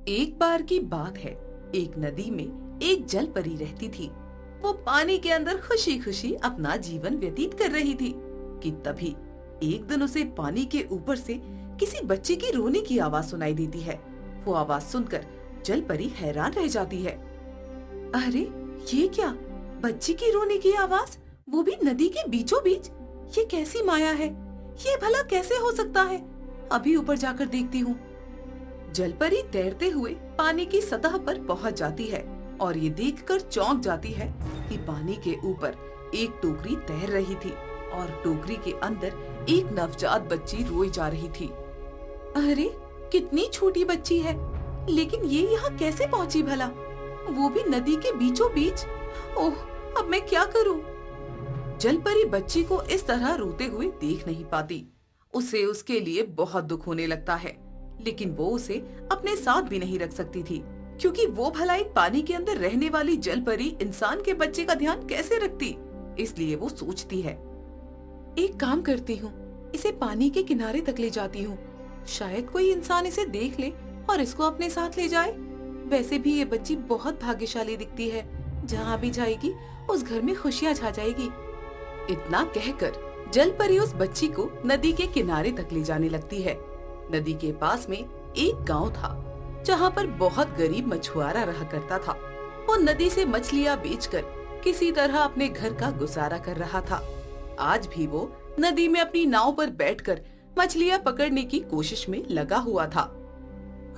एक बार की बात है। एक नदी में एक जल परी रहती थी। वो पानी के अंदर खुशी खुशी अपना जीवन व्यतीत कर रही थी कि तभी एक दिन उसे पानी के ऊपर से किसी बच्चे की रोने की आवाज सुनाई देती है। वो आवाज सुनकर जल परी हैरान रह जाती है। अरे ये क्या, बच्ची की रोने की आवाज, वो भी नदी के बीचों बीच। ये कैसी माया है, ये भला कैसे हो सकता है? अभी ऊपर जाकर देखती हूँ। जलपरी तैरते हुए पानी की सतह पर पहुँच जाती है और ये देखकर चौंक जाती है कि पानी के ऊपर एक टोकरी तैर रही थी और टोकरी के अंदर एक नवजात बच्ची रोई जा रही थी। अरे कितनी छोटी बच्ची है, लेकिन ये यहाँ कैसे पहुँची भला, वो भी नदी के बीचों बीच। ओह, अब मैं क्या करूँ? जलपरी बच्ची को इस तरह रोते हुए देख नहीं पाती। उसे उसके लिए बहुत दुख होने लगता है, लेकिन वो उसे अपने साथ भी नहीं रख सकती थी, क्योंकि वो भला एक पानी के अंदर रहने वाली जलपरी इंसान के बच्चे का ध्यान कैसे रखती। इसलिए वो सोचती है, एक काम करती हूँ, इसे पानी के किनारे तक ले जाती हूँ। शायद कोई इंसान इसे देख ले और इसको अपने साथ ले जाए। वैसे भी ये बच्ची बहुत भाग्यशाली दिखती है, जहाँ भी जाएगी उस घर में खुशियाँ छा जाएगी। इतना कहकर जलपरी उस बच्ची को नदी के किनारे तक ले जाने लगती है। नदी के पास में एक गांव था, जहाँ पर बहुत गरीब मछुआरा रहा करता था। वो नदी से मछलियाँ बेचकर किसी तरह अपने घर का गुजारा कर रहा था। आज भी वो नदी में अपनी नाव पर बैठकर मछलियाँ पकड़ने की कोशिश में लगा हुआ था।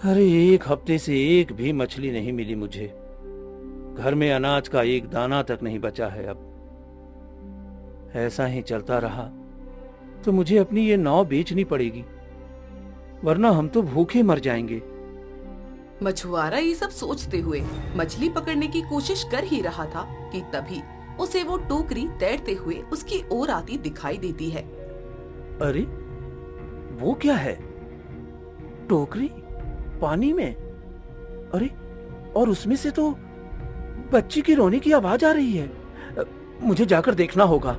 अरे एक हफ्ते से एक भी मछली नहीं मिली मुझे। घर में अनाज का एक दाना तक नहीं बचा है। अब ऐसा ही चलता रहा तो मुझे अपनी ये नाव बेचनी पड़ेगी, वरना हम तो भूखे मर जाएंगे। मछुआरा ये सब सोचते हुए मछली पकड़ने की कोशिश कर ही रहा था कि तभी उसे वो टोकरी तैरते हुए उसकी ओर आती दिखाई देती है। अरे वो क्या है? टोकरी पानी में? अरे और उसमें से तो बच्ची की रोने की आवाज आ रही है। मुझे जाकर देखना होगा।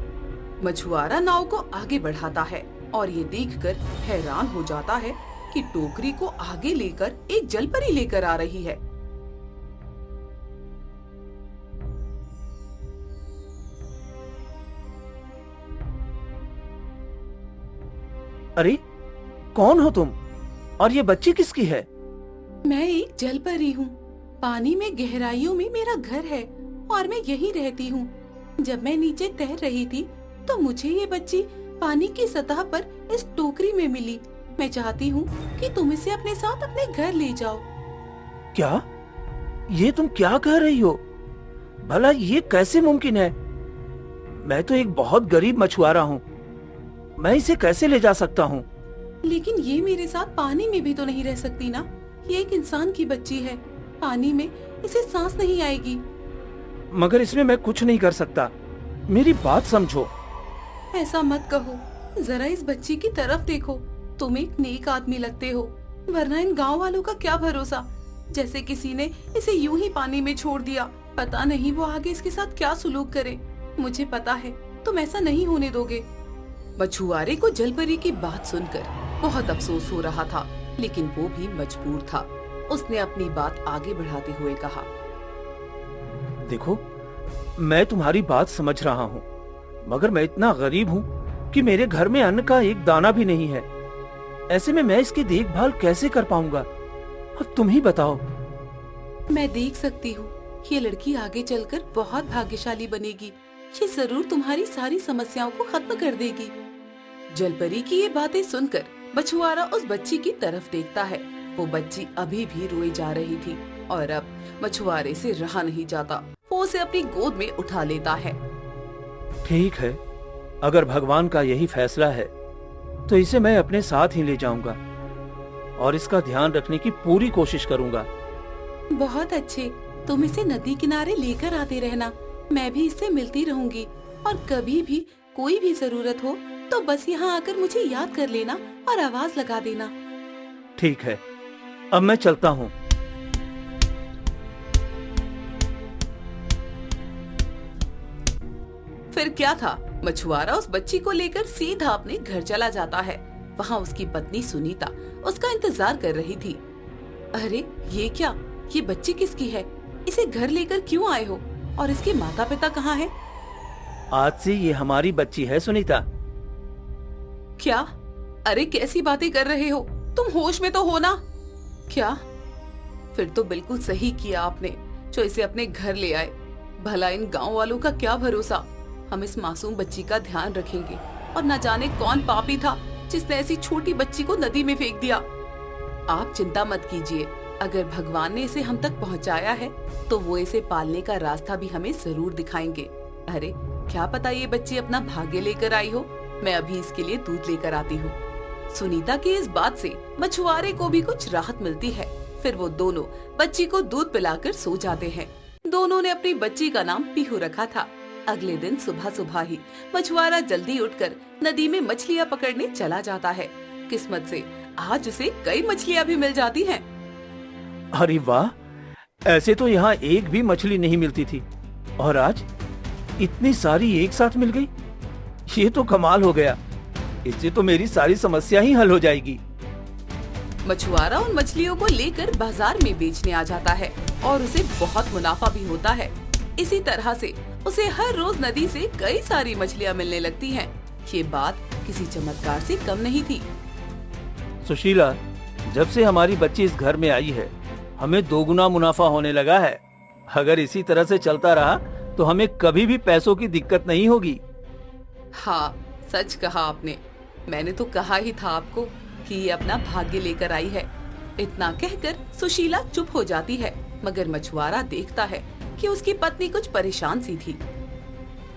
मछुआरा नाव को आगे बढ़ाता है और ये देखकर हैरान हो जाता है कि टोकरी को आगे लेकर एक जलपरी लेकर आ रही है। अरे कौन हो तुम, और ये बच्ची किसकी है? मैं एक जलपरी हूँ। पानी में गहराइयों में मेरा घर है और मैं यहीं रहती हूँ। जब मैं नीचे तैर रही थी तो मुझे ये बच्ची पानी की सतह पर इस टोकरी में मिली। मैं चाहती हूँ कि तुम इसे अपने साथ अपने घर ले जाओ। क्या? ये तुम क्या कह रही हो? भला ये कैसे मुमकिन है? मैं तो एक बहुत गरीब मछुआरा हूँ, मैं इसे कैसे ले जा सकता हूँ? लेकिन ये मेरे साथ पानी में भी तो नहीं रह सकती ना। ये एक इंसान की बच्ची है, पानी में इसे सांस नहीं आएगी। मगर इसमें मैं कुछ नहीं कर सकता, मेरी बात समझो। ऐसा मत कहो, जरा इस बच्ची की तरफ देखो। तुम एक नेक आदमी लगते हो, वरना इन गांव वालों का क्या भरोसा। जैसे किसी ने इसे यूं ही पानी में छोड़ दिया, पता नहीं वो आगे इसके साथ क्या सुलूक करे। मुझे पता है तुम ऐसा नहीं होने दोगे। मछुआरे को जलपरी की बात सुनकर बहुत अफसोस हो रहा था, लेकिन वो भी मजबूर था। उसने अपनी बात आगे बढ़ाते हुए कहा, देखो मैं तुम्हारी बात समझ रहा हूँ, मगर मैं इतना गरीब हूँ कि मेरे घर में अन्न का एक दाना भी नहीं है। ऐसे में मैं इसकी देखभाल कैसे कर पाऊंगा? अब तुम ही बताओ। मैं देख सकती हूँ ये लड़की आगे चलकर बहुत भाग्यशाली बनेगी। ये जरूर तुम्हारी सारी समस्याओं को खत्म कर देगी। जलपरी की ये बातें सुनकर मछुआरा उस बच्ची की तरफ देखता है। वो बच्ची अभी भी रोई जा रही थी और अब मछुआरे से रहा नहीं जाता। वो उसे अपनी गोद में उठा लेता है। ठीक है, अगर भगवान का यही फैसला है तो इसे मैं अपने साथ ही ले जाऊंगा और इसका ध्यान रखने की पूरी कोशिश करूंगा। बहुत अच्छे, तुम इसे नदी किनारे लेकर आते रहना। मैं भी इससे मिलती रहूंगी और कभी भी कोई भी जरूरत हो तो बस यहाँ आकर मुझे याद कर लेना और आवाज लगा देना। ठीक है, अब मैं चलता हूँ। फिर क्या था, मछुआरा उस बच्ची को लेकर सीधा अपने घर चला जाता है। वहाँ उसकी पत्नी सुनीता उसका इंतजार कर रही थी। अरे ये क्या, ये बच्ची किसकी है? इसे घर लेकर क्यों आए हो? और इसके माता पिता कहाँ हैं? आज से ये हमारी बच्ची है सुनीता। क्या? अरे कैसी बातें कर रहे हो? तुम होश में तो हो ना? क्या? फिर तो बिल्कुल सही किया आपने जो इसे अपने घर ले आए। भला इन गांव वालों का क्या भरोसा। हम इस मासूम बच्ची का ध्यान रखेंगे और न जाने कौन पापी था जिसने ऐसी छोटी बच्ची को नदी में फेंक दिया। आप चिंता मत कीजिए, अगर भगवान ने इसे हम तक पहुंचाया है तो वो इसे पालने का रास्ता भी हमें जरूर दिखाएंगे। अरे क्या पता ये बच्ची अपना भाग्य लेकर आई हो। मैं अभी इसके लिए दूध लेकर आती हूँ। सुनीता की इस बात से मछुआरे को भी कुछ राहत मिलती है। फिर वो दोनों बच्ची को दूध पिलाकर सो जाते हैं। दोनों ने अपनी बच्ची का नाम पीहू रखा था। अगले दिन सुबह सुबह ही मछुआरा जल्दी उठकर नदी में मछलियाँ पकड़ने चला जाता है। किस्मत से आज उसे कई मछलियाँ भी मिल जाती हैं। अरे वाह, ऐसे तो यहाँ एक भी मछली नहीं मिलती थी और आज इतनी सारी एक साथ मिल गई। ये तो कमाल हो गया। इससे तो मेरी सारी समस्या ही हल हो जाएगी। मछुआरा उन मछलियों को लेकर बाजार में बेचने आ जाता है और उसे बहुत मुनाफा भी होता है। इसी तरह से उसे हर रोज नदी से कई सारी मछलियाँ मिलने लगती हैं। ये बात किसी चमत्कार से कम नहीं थी। सुशीला, जब से हमारी बच्ची इस घर में आई है हमें दोगुना मुनाफा होने लगा है। अगर इसी तरह से चलता रहा तो हमें कभी भी पैसों की दिक्कत नहीं होगी। हाँ, सच कहा आपने। मैंने तो कहा ही था आपको कि ये अपना भाग्य लेकर आई है। इतना कहकर सुशीला चुप हो जाती है, मगर मछुआरा देखता है कि उसकी पत्नी कुछ परेशान सी थी।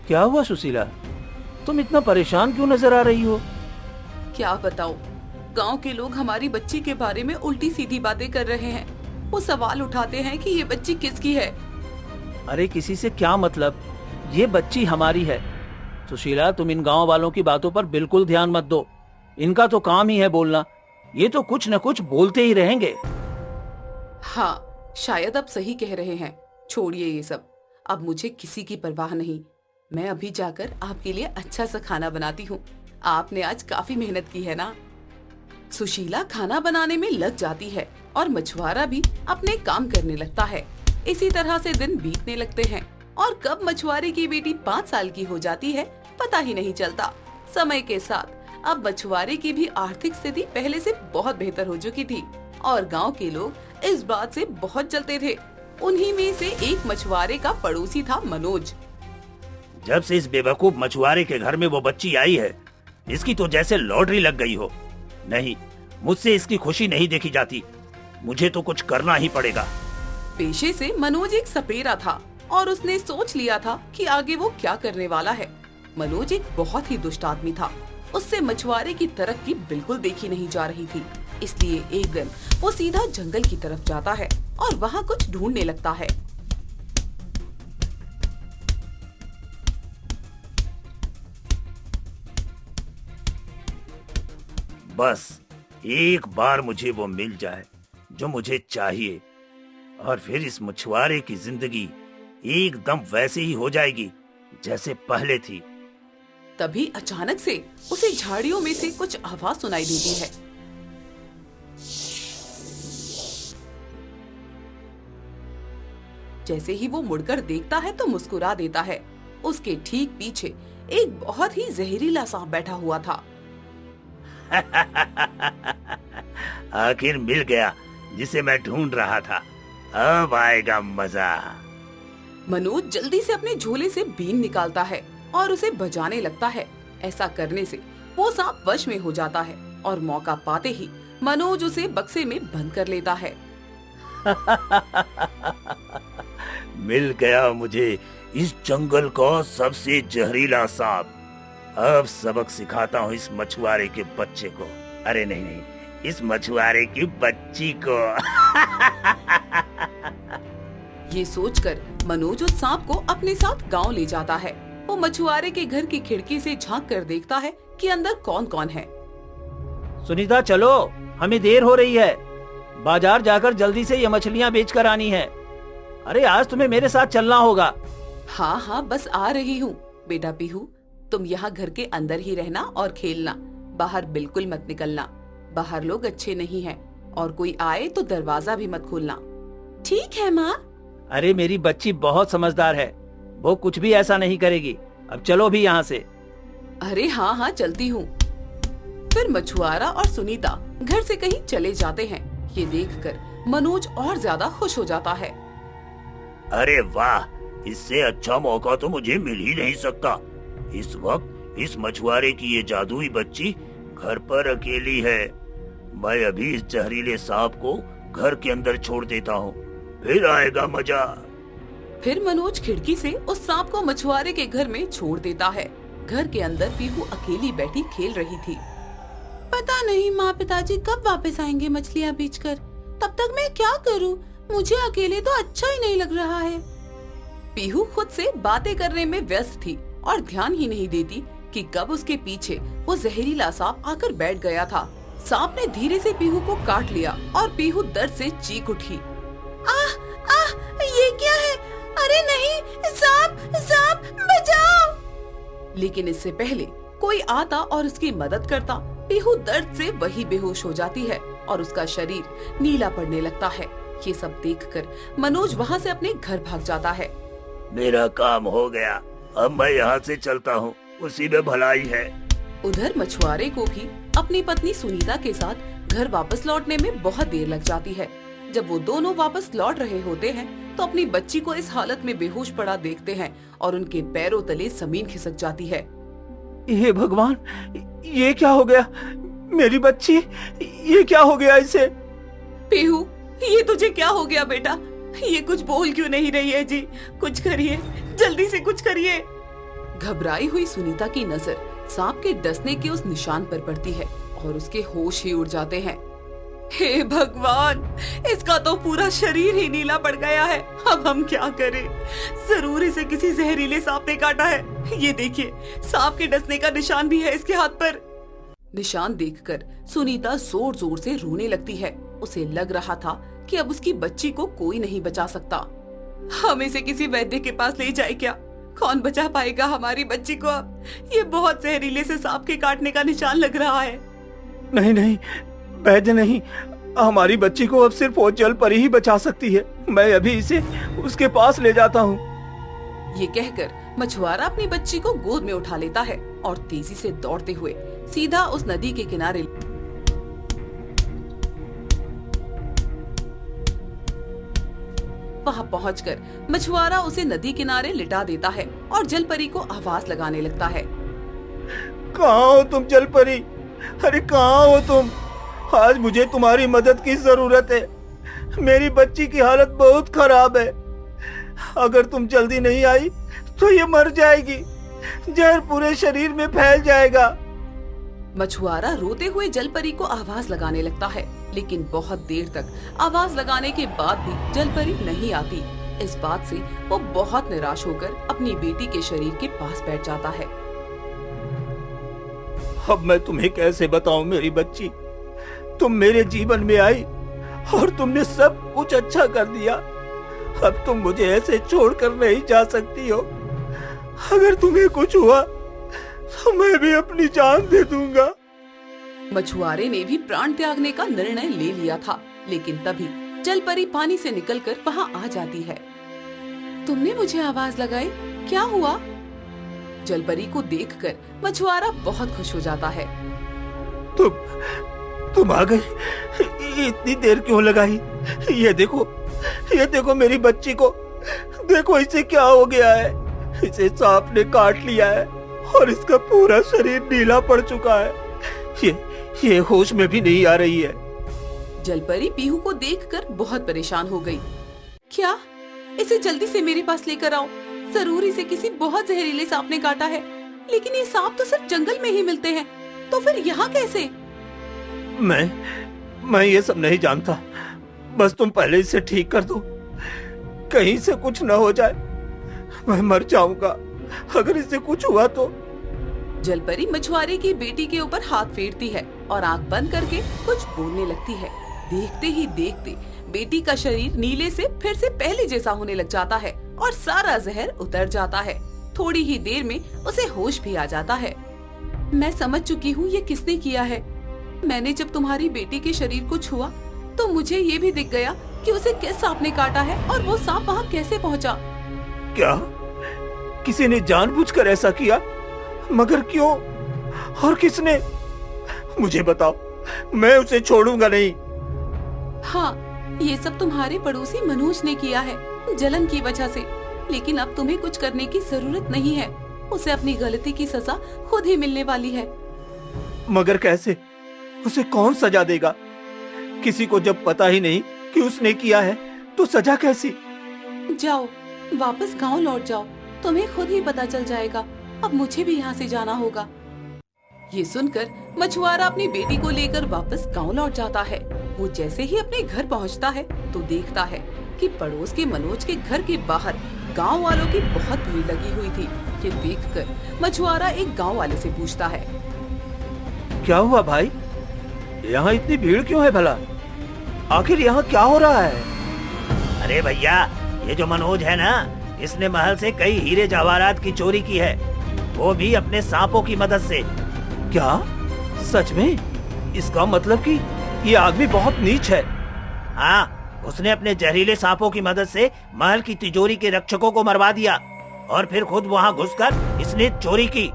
क्या हुआ सुशीला, तुम इतना परेशान क्यों नजर आ रही हो? क्या बताऊं, गांव के लोग हमारी बच्ची के बारे में उल्टी सीधी बातें कर रहे हैं। वो सवाल उठाते हैं कि ये बच्ची किसकी है। अरे किसी से क्या मतलब, ये बच्ची हमारी है। सुशीला, तुम इन गांव वालों की बातों पर बिल्कुल ध्यान मत दो। इनका तो काम ही है बोलना। ये तो कुछ न कुछ बोलते ही रहेंगे। हाँ, शायद आप सही कह रहे हैं। छोड़िए ये सब, अब मुझे किसी की परवाह नहीं। मैं अभी जाकर आपके लिए अच्छा सा खाना बनाती हूँ। आपने आज काफी मेहनत की है ना। सुशीला खाना बनाने में लग जाती है और मछुआरा भी अपने काम करने लगता है। इसी तरह से दिन बीतने लगते हैं और कब मछुआरे की बेटी 5 साल की हो जाती है पता ही नहीं चलता। समय के साथ अब मछुआरे की भी आर्थिक स्थिति पहले से बहुत बेहतर हो चुकी थी और गांव के लोग इस बात से बहुत जलते थे। उन्हीं में से एक मछुआरे का पड़ोसी था मनोज। जब से इस बेवकूफ मछुआरे के घर में वो बच्ची आई है, इसकी तो जैसे लॉटरी लग गई हो। नहीं, मुझसे इसकी खुशी नहीं देखी जाती। मुझे तो कुछ करना ही पड़ेगा। पेशे से मनोज एक सपेरा था और उसने सोच लिया था कि आगे वो क्या करने वाला है। मनोज एक बहुत ही दुष्ट आदमी था। उससे मछुआरे की तरक्की बिल्कुल देखी नहीं जा रही थी। इसलिए एक दिन वो सीधा जंगल की तरफ जाता है और वहाँ कुछ ढूंढने लगता है। बस एक बार मुझे वो मिल जाए जो मुझे चाहिए और फिर इस मछुआरे की जिंदगी एकदम वैसे ही हो जाएगी जैसे पहले थी। तभी अचानक से उसे झाड़ियों में से कुछ आवाज सुनाई देती है। जैसे ही वो मुड़कर देखता है तो मुस्कुरा देता है। उसके ठीक पीछे एक बहुत ही जहरीला सांप बैठा हुआ था। आखिर मिल गया जिसे मैं ढूंढ रहा था। अब आएगा मजा। मनोज जल्दी से अपने झोले से बीन निकालता है और उसे बजाने लगता है। ऐसा करने से वो सांप वश में हो जाता है और मौका पाते ही मनोज उसे बक्से में बंद कर लेता है। मिल गया मुझे इस जंगल का सबसे जहरीला सांप। अब सबक सिखाता हूँ इस मछुआरे के बच्चे को। अरे नहीं नहीं, इस मछुआरे की बच्ची को। ये सोचकर मनोज उस सांप को अपने साथ गांव ले जाता है। वो मछुआरे के घर की खिड़की से झांक कर देखता है कि अंदर कौन कौन है। सुनीता, चलो, हमें देर हो रही है। बाजार जाकर जल्दी से ये मछलियाँ बेच कर आनी है। अरे आज तुम्हें मेरे साथ चलना होगा। हाँ हाँ, बस आ रही हूँ। बेटा पीहू, तुम यहाँ घर के अंदर ही रहना और खेलना। बाहर बिल्कुल मत निकलना। बाहर लोग अच्छे नहीं हैं। और कोई आए तो दरवाजा भी मत खोलना। ठीक है माँ। अरे मेरी बच्ची बहुत समझदार है, वो कुछ भी ऐसा नहीं करेगी। अब चलो भी यहाँ से। अरे हाँ हाँ चलती हूँ। फिर मछुआरा और सुनीता घर से कहीं चले जाते हैं। ये देखकर मनोज और ज्यादा खुश हो जाता है। अरे वाह, इससे अच्छा मौका तो मुझे मिल ही नहीं सकता। इस वक्त इस मछुआरे की ये जादुई बच्ची घर पर अकेली है। मैं अभी इस जहरीले सांप को घर के अंदर छोड़ देता हूँ, फिर आएगा मजा। फिर मनोज खिड़की से उस सांप को मछुआरे के घर में छोड़ देता है। घर के अंदर पीहू अकेली बैठी खेल रही थी। पता नहीं माँ पिताजी कब वापस आएंगे मछलियाँ बेचकर। तब तक मैं क्या करूँ? मुझे अकेले तो अच्छा ही नहीं लग रहा है। पीहू खुद से बातें करने में व्यस्त थी और ध्यान ही नहीं देती कि कब उसके पीछे वो जहरीला सांप आकर बैठ गया था। सांप ने धीरे से पीहू को काट लिया और पीहू दर्द से चीख उठी। आह आह, ये क्या है? अरे नहीं, सांप सांप बचाओ। लेकिन इससे पहले कोई आता और उसकी मदद करता, पीहू दर्द से वही बेहोश हो जाती है और उसका शरीर नीला पड़ने लगता है। ये सब देखकर मनोज वहाँ से अपने घर भाग जाता है। मेरा काम हो गया, अब मैं यहाँ से चलता हूँ, उसी में भलाई है। उधर मछुआरे को भी अपनी पत्नी सुनीता के साथ घर वापस लौटने में बहुत देर लग जाती है। जब वो दोनों वापस लौट रहे होते हैं तो अपनी बच्ची को इस हालत में बेहोश पड़ा देखते हैं और उनके पैरों तले जमीन खिसक जाती है। हे भगवान, ये क्या हो गया? मेरी बच्ची, ये क्या हो गया इसे? पीहू, ये तुझे क्या हो गया बेटा? ये कुछ बोल क्यों नहीं रही है जी? कुछ करिए, जल्दी से कुछ करिए। घबराई हुई सुनीता की नजर सांप के डसने के उस निशान पर पड़ती है और उसके होश ही उड़ जाते हैं। हे भगवान, इसका तो पूरा शरीर ही नीला पड़ गया है। अब हम क्या करें? जरूर इसे किसी जहरीले सांप ने काटा है। ये देखिए, सांप के डसने का निशान भी है इसके हाथ पर। निशान देखकर सुनीता जोर जोर से रोने लगती है। उसे लग रहा था कि अब उसकी बच्ची को कोई नहीं बचा सकता। हम इसे किसी वैद्य के पास ले जाए क्या? कौन बचा पाएगा हमारी बच्ची को अब? ये बहुत जहरीले से सांप के काटने का निशान लग रहा है। नहीं नहीं, वैद्य नहीं, हमारी बच्ची को अब सिर्फ वो जल परी ही बचा सकती है। मैं अभी इसे उसके पास ले जाता हूँ। ये कहकर मछुआरा अपनी बच्ची को गोद में उठा लेता है और तेजी से दौड़ते हुए सीधा उस नदी के किनारे वहाँ पहुँचकर मछुआरा उसे नदी किनारे लिटा देता है और जलपरी को आवाज लगाने लगता है। कहाँ हो तुम जलपरी? अरे कहाँ हो तुम? आज मुझे तुम्हारी मदद की जरूरत है। मेरी बच्ची की हालत बहुत खराब है। अगर तुम जल्दी नहीं आई तो ये मर जाएगी। जहर पूरे शरीर में फैल जाएगा। मछुआरा रोते हुए जलपरी को आवाज लगाने लगता है, लेकिन बहुत देर तक आवाज लगाने के बाद भी जलपरी नहीं आती। इस बात से वो बहुत निराश होकर अपनी बेटी के शरीर के पास बैठ जाता है। अब मैं तुम्हें कैसे बताऊं मेरी बच्ची? तुम मेरे जीवन में आई और तुमने सब कुछ अच्छा कर दिया। अब तुम मुझे ऐसे छोड़कर नहीं जा सकती हो। अगर तुम्हें कुछ हुआ तो मैं भी अपनी जान दे दूंगा। मछुआरे ने भी प्राण त्यागने का निर्णय ले लिया था, लेकिन तभी जलपरी पानी से निकलकर वहाँ आ जाती है। तुमने मुझे आवाज लगाई, क्या हुआ? जलपरी को देखकर मछुआरा बहुत खुश हो जाता है। तुम आ गई। इतनी देर क्यों लगाई? ये देखो मेरी बच्ची को। देखो इसे क्या हो गया है। इसे सांप ने काट लिया है और इसका पूरा शरीर नीला पड़ चुका है। ये होश में भी नहीं आ रही है। जलपरी पीहू को देखकर बहुत परेशान हो गई। क्या? इसे जल्दी से मेरे पास लेकर आओ। जरूर इसे किसी बहुत जहरीले सांप ने काटा है। लेकिन ये सांप तो सिर्फ जंगल में ही मिलते हैं, तो फिर यहाँ कैसे? मैं ये सब नहीं जानता। बस तुम पहले इसे ठीक कर दो, कहीं से कुछ न हो जाए। मैं मर जाऊंगा अगर इसे कुछ हुआ तो। जलपरी मछुआरे की बेटी के ऊपर हाथ फेरती है और आंख बंद करके कुछ बोलने लगती है। देखते ही देखते बेटी का शरीर नीले से फिर से पहले जैसा होने लग जाता है और सारा जहर उतर जाता है। थोड़ी ही देर में उसे होश भी आ जाता है। मैं समझ चुकी हूँ ये किसने किया है। मैंने जब तुम्हारी बेटी के शरीर को छुआ तो मुझे ये भी दिख गया कि उसे किस सांप ने काटा है और वो सांप वहाँ कैसे पहुँचा। क्या किसी ने जानबूझकर ऐसा किया? मगर क्यों और किसने? मुझे बताओ, मैं उसे छोड़ूंगा नहीं। हाँ, ये सब तुम्हारे पड़ोसी मनोज ने किया है, जलन की वजह से। लेकिन अब तुम्हें कुछ करने की जरूरत नहीं है। उसे अपनी गलती की सजा खुद ही मिलने वाली है। मगर कैसे? उसे कौन सजा देगा? किसी को जब पता ही नहीं कि उसने किया है तो सजा कैसी? जाओ, वापस गांव लौट जाओ, तुम्हें खुद ही पता चल जाएगा। अब मुझे भी यहाँ से जाना होगा। ये सुनकर मछुआरा अपनी बेटी को लेकर वापस गांव लौट जाता है। वो जैसे ही अपने घर पहुँचता है तो देखता है कि पड़ोस के मनोज के घर के बाहर गांव वालों की बहुत भीड़ लगी हुई थी। ये देखकर मछुआरा एक गांव वाले से पूछता है, क्या हुआ भाई? यहाँ इतनी भीड़ क्यों है भला? आखिर यहाँ क्या हो रहा है? अरे भैया, ये जो मनोज है ना, इसने महल से कई हीरे जवाहरात की चोरी की है, वो भी अपने सांपों की मदद से। क्या सच में? इसका मतलब कि ये आदमी बहुत नीच है। हाँ, उसने अपने जहरीले सांपों की मदद से महल की तिजोरी के रक्षकों को मरवा दिया और फिर खुद वहाँ घुसकर इसने चोरी की।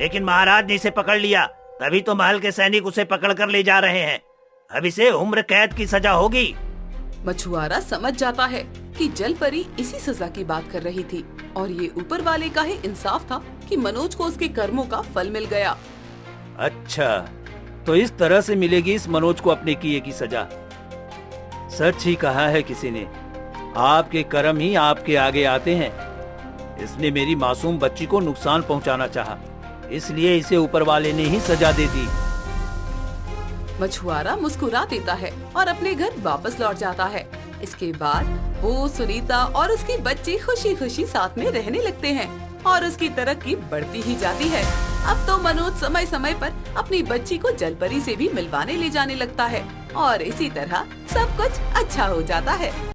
लेकिन महाराज ने इसे पकड़ लिया, तभी तो महल के सैनिक उसे पकड़कर ले जा रहे हैं। अब इसे उम्र कैद की सजा होगी। मछुआरा समझ जाता है कि जल परी इसी सजा की बात कर रही थी और ये ऊपर वाले का ही इंसाफ था कि मनोज को उसके कर्मों का फल मिल गया। अच्छा, तो इस तरह से मिलेगी इस मनोज को अपने किए की सजा। सच ही कहा है किसी ने, आपके कर्म ही आपके आगे आते हैं। इसने मेरी मासूम बच्ची को नुकसान पहुंचाना चाहा, इसलिए इसे ऊपर वाले ने ही सजा दे दी। मछुआरा मुस्कुरा देता है और अपने घर वापस लौट जाता है। इसके बाद वो, सुनीता और उसकी बच्ची खुशी खुशी साथ में रहने लगते हैं और उसकी तरक्की बढ़ती ही जाती है। अब तो मनोज समय समय पर अपनी बच्ची को जलपरी से भी मिलवाने ले जाने लगता है और इसी तरह सब कुछ अच्छा हो जाता है।